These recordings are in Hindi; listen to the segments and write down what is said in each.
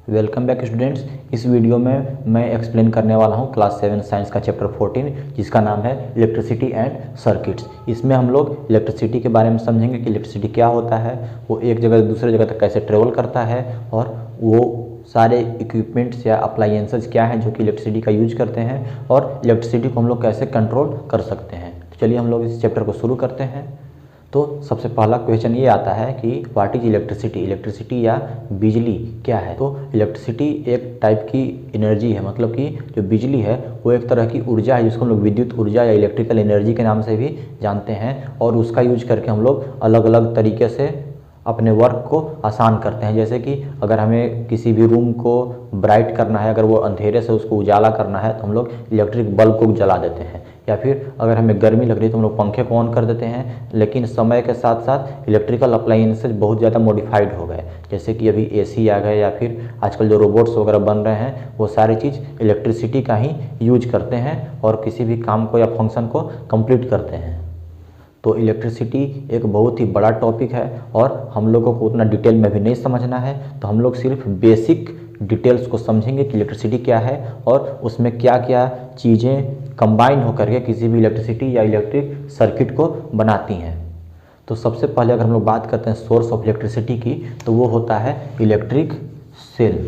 Welcome back students. इस वीडियो में मैं एक्सप्लेन करने वाला हूं क्लास 7 साइंस का चैप्टर 14 जिसका नाम है इलेक्ट्रिसिटी एंड सर्किट्स। इसमें हम लोग इलेक्ट्रिसिटी के बारे में समझेंगे कि इलेक्ट्रिसिटी क्या होता है, वो एक जगह से दूसरे जगह तक कैसे ट्रेवल करता है और वो सारे इक्विपमेंट्स या अप्लायंसेस क्या हैं जो कि इलेक्ट्रिसिटी का यूज करते हैं और इलेक्ट्रिसिटी को हम लोग कैसे कंट्रोल कर सकते हैं। तो चलिए हम लोग इस चैप्टर को शुरू करते हैं। तो सबसे पहला क्वेश्चन ये आता है कि व्हाट इज इलेक्ट्रिसिटी। इलेक्ट्रिसिटी या बिजली क्या है। तो इलेक्ट्रिसिटी एक टाइप की एनर्जी है, मतलब कि जो बिजली है वो एक तरह की ऊर्जा है जिसको हम लोग विद्युत ऊर्जा या इलेक्ट्रिकल एनर्जी के नाम से भी जानते हैं और उसका यूज करके हम लोग अलग अलग तरीके से अपने वर्क को आसान करते हैं। जैसे कि अगर हमें किसी भी रूम को ब्राइट करना है, अगर वो अंधेरे से उसको उजाला करना है तो हम लोग इलेक्ट्रिक बल्ब को जला देते हैं, या फिर अगर हमें गर्मी लग रही है तो हम लोग पंखे को ऑन कर देते हैं। लेकिन समय के साथ साथ इलेक्ट्रिकल अप्लायंसेज बहुत ज़्यादा मॉडिफाइड हो गए, जैसे कि अभी एसी आ गए या फिर आजकल जो रोबोट्स वगैरह बन रहे हैं वो सारी चीज़ इलेक्ट्रिसिटी का ही यूज करते हैं और किसी भी काम को या फंक्शन को कंप्लीट करते हैं। तो इलेक्ट्रिसिटी एक बहुत ही बड़ा टॉपिक है और हम लोगों को उतना डिटेल में भी नहीं समझना है, तो हम लोग सिर्फ बेसिक डिटेल्स को समझेंगे कि इलेक्ट्रिसिटी क्या है और उसमें क्या क्या चीज़ें कंबाइन होकर के किसी भी इलेक्ट्रिसिटी या इलेक्ट्रिक सर्किट को बनाती हैं। तो सबसे पहले अगर हम लोग बात करते हैं सोर्स ऑफ इलेक्ट्रिसिटी की, तो वो होता है इलेक्ट्रिक सेल।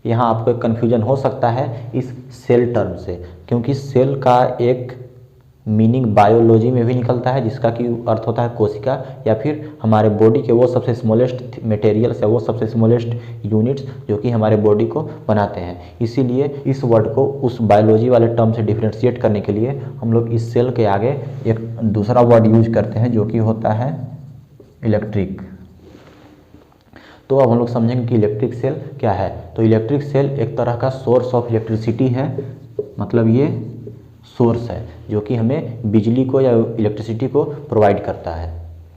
यहाँ आपको एक कन्फ्यूजन हो सकता है इस सेल टर्म से, क्योंकि सेल का एक मीनिंग बायोलॉजी में भी निकलता है जिसका कि अर्थ होता है कोशिका, या फिर हमारे बॉडी के वो सबसे स्मॉलेस्ट मटेरियल्स या वो सबसे स्मॉलेस्ट यूनिट्स जो कि हमारे बॉडी को बनाते हैं। इसीलिए इस वर्ड को उस बायोलॉजी वाले टर्म से डिफ्रेंशिएट करने के लिए हम लोग इस सेल के आगे एक दूसरा वर्ड यूज करते हैं जो कि होता है इलेक्ट्रिक। तो अब हम लोग समझेंगे कि इलेक्ट्रिक सेल क्या है। तो इलेक्ट्रिक सेल एक तरह का सोर्स ऑफ इलेक्ट्रिसिटी है, मतलब ये सोर्स है जो कि हमें बिजली को या इलेक्ट्रिसिटी को प्रोवाइड करता है।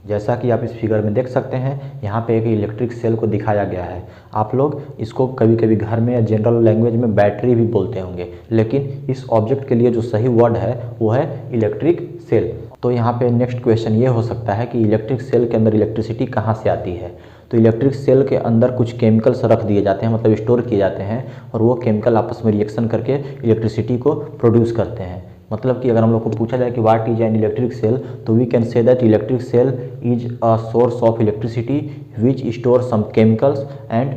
जैसा कि आप इस फिगर में देख सकते हैं, यहाँ पे एक इलेक्ट्रिक सेल को दिखाया गया है। आप लोग इसको कभी कभी घर में या जनरल लैंग्वेज में बैटरी भी बोलते होंगे, लेकिन इस ऑब्जेक्ट के लिए जो सही वर्ड है वो है इलेक्ट्रिक सेल। तो यहाँ पे नेक्स्ट क्वेश्चन ये हो सकता है कि इलेक्ट्रिक सेल के अंदर इलेक्ट्रिसिटी कहाँ से आती है। तो इलेक्ट्रिक सेल के अंदर कुछ केमिकल्स रख दिए जाते हैं, मतलब स्टोर किए जाते हैं, और वो केमिकल आपस में रिएक्शन करके इलेक्ट्रिसिटी को प्रोड्यूस करते हैं। मतलब कि अगर हम लोग को पूछा जाए कि what is an electric cell, तो we can say that electric cell is a source of electricity which store some chemicals and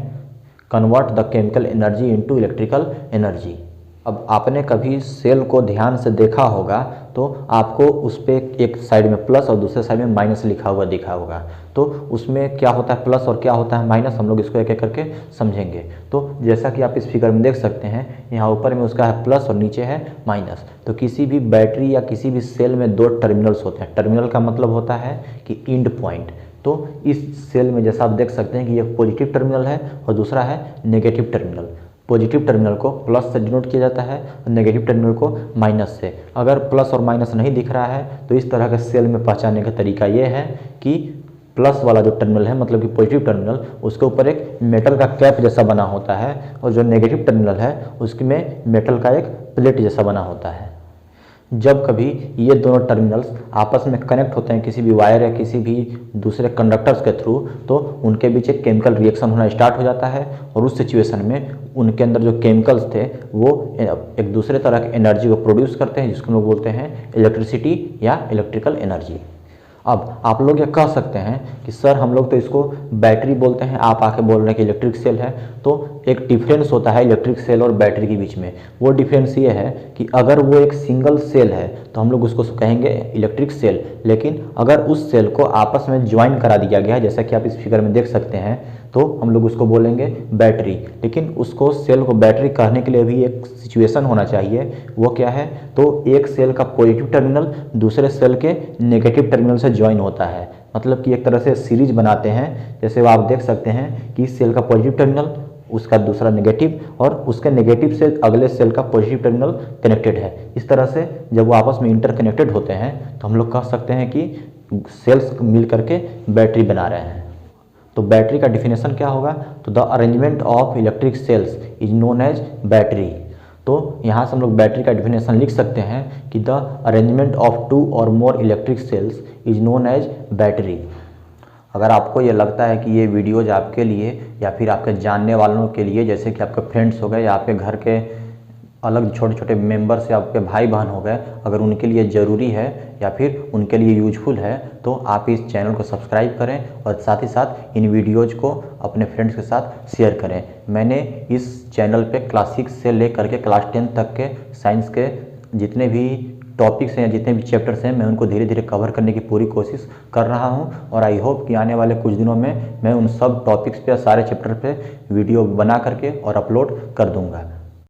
convert the chemical energy into electrical energy. अब आपने कभी सेल को ध्यान से देखा होगा तो आपको उस पर एक साइड में प्लस और दूसरे साइड में माइनस लिखा हुआ दिखा होगा। तो उसमें क्या होता है प्लस और क्या होता है माइनस, हम लोग इसको एक एक करके समझेंगे। तो जैसा कि आप इस फिगर में देख सकते हैं, यहाँ ऊपर में उसका है प्लस और नीचे है माइनस। तो किसी भी बैटरी या किसी भी सेल में दो टर्मिनल्स होते हैं। टर्मिनल का मतलब होता है कि एंड पॉइंट। तो इस सेल में जैसा आप देख सकते हैं कि एक पॉजिटिव टर्मिनल है और दूसरा है नेगेटिव टर्मिनल। पॉजिटिव टर्मिनल को प्लस से डिनोट किया जाता है और नेगेटिव टर्मिनल को माइनस से। अगर प्लस और माइनस नहीं दिख रहा है तो इस तरह के सेल में पहचानने का तरीका ये है कि प्लस वाला जो टर्मिनल है, मतलब कि पॉजिटिव टर्मिनल, उसके ऊपर एक मेटल का कैप जैसा बना होता है, और जो नेगेटिव टर्मिनल है उसमें मेटल का एक प्लेट जैसा बना होता है। जब कभी ये दोनों टर्मिनल्स आपस में कनेक्ट होते हैं किसी भी वायर या किसी भी दूसरे कंडक्टर्स के थ्रू, तो उनके बीच एक केमिकल रिएक्शन होना स्टार्ट हो जाता है और उस सिचुएशन में उनके अंदर जो केमिकल्स थे वो एक दूसरे तरह की एनर्जी को प्रोड्यूस करते हैं जिसको हम लोग बोलते हैं इलेक्ट्रिसिटी या इलेक्ट्रिकल एनर्जी। अब आप लोग ये कह सकते हैं कि सर हम लोग तो इसको बैटरी बोलते हैं, आप आके बोल रहे हैं कि इलेक्ट्रिक सेल है। तो एक डिफरेंस होता है इलेक्ट्रिक सेल और बैटरी के बीच में। वो डिफरेंस ये है कि अगर वो एक सिंगल सेल है तो हम लोग उसको कहेंगे इलेक्ट्रिक सेल, लेकिन अगर उस सेल को आपस में ज्वाइन करा दिया गया है, जैसा कि आप इस फिगर में देख सकते हैं, तो हम लोग उसको बोलेंगे बैटरी। लेकिन उसको सेल को बैटरी कहने के लिए भी एक सिचुएशन होना चाहिए। वो क्या है, तो एक सेल का पॉजिटिव टर्मिनल दूसरे सेल के नेगेटिव टर्मिनल से ज्वाइन होता है, मतलब कि एक तरह से सीरीज बनाते हैं। जैसे वो आप देख सकते हैं कि इस सेल का पॉजिटिव टर्मिनल, उसका दूसरा नेगेटिव, और उसके नेगेटिव से अगले सेल का पॉजिटिव टर्मिनल कनेक्टेड है। इस तरह से जब वो आपस में इंटरकनेक्टेड होते हैं तो हम लोग कह सकते हैं कि सेल्स मिल करके बैटरी बना रहे हैं। तो बैटरी का डिफिनेशन क्या होगा, तो the arrangement of electric cells is known as battery. तो यहाँ से हम लोग बैटरी का डिफिनेशन लिख सकते हैं कि द अरेंजमेंट ऑफ टू और more electric cells is known as battery. अगर आपको ये लगता है कि ये वीडियोज़ आपके लिए या फिर आपके जानने वालों के लिए, जैसे कि आपके फ्रेंड्स हो गए या आपके घर के अलग छोटे छोटे मेंबर्स या आपके भाई बहन हो गए, अगर उनके लिए ज़रूरी है या फिर उनके लिए यूजफुल है, तो आप इस चैनल को सब्सक्राइब करें और साथ ही साथ इन वीडियोज़ को अपने फ्रेंड्स के साथ शेयर करें। मैंने इस चैनल पे क्लास 6 से लेकर के क्लास 10 तक के साइंस के जितने भी टॉपिक्स हैं या जितने भी चैप्टर्स हैं, मैं उनको धीरे धीरे कवर करने की पूरी कोशिश कर रहा हूं और आई होप कि आने वाले कुछ दिनों में मैं उन सब टॉपिक्स पे, सारे चैप्टर पे वीडियो बना करके और अपलोड कर दूंगा।